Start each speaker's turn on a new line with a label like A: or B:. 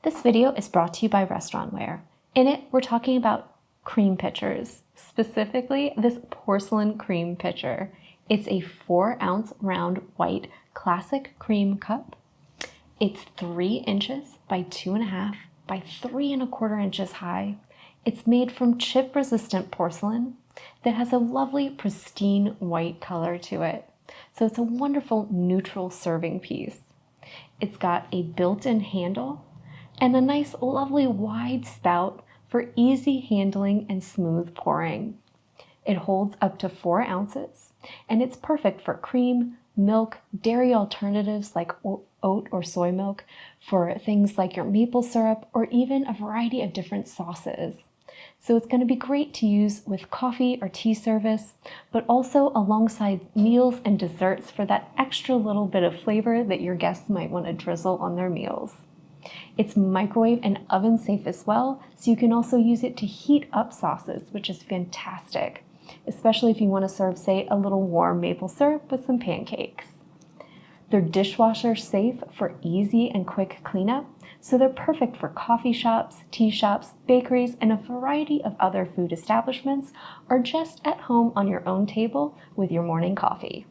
A: This video is brought to you by Restaurantware. In it, we're talking about cream pitchers, specifically this porcelain cream pitcher. It's a 4-ounce round white classic cream cup. It's 3 inches by 2.5 by 3.25 inches high. It's made from chip-resistant porcelain that has a lovely pristine white color to it. So it's a wonderful neutral serving piece. It's got a built-in handle and a nice lovely wide spout for easy handling and smooth pouring. It holds up to 4 ounces and it's perfect for cream, milk, dairy alternatives like oat or soy milk, for things like your maple syrup, or even a variety of different sauces. So it's going to be great to use with coffee or tea service, but also alongside meals and desserts for that extra little bit of flavor that your guests might want to drizzle on their meals. It's microwave and oven safe as well, so you can also use it to heat up sauces, which is fantastic, especially if you want to serve, say, a little warm maple syrup with some pancakes. They're dishwasher safe for easy and quick cleanup, so they're perfect for coffee shops, tea shops, bakeries, and a variety of other food establishments, or just at home on your own table with your morning coffee.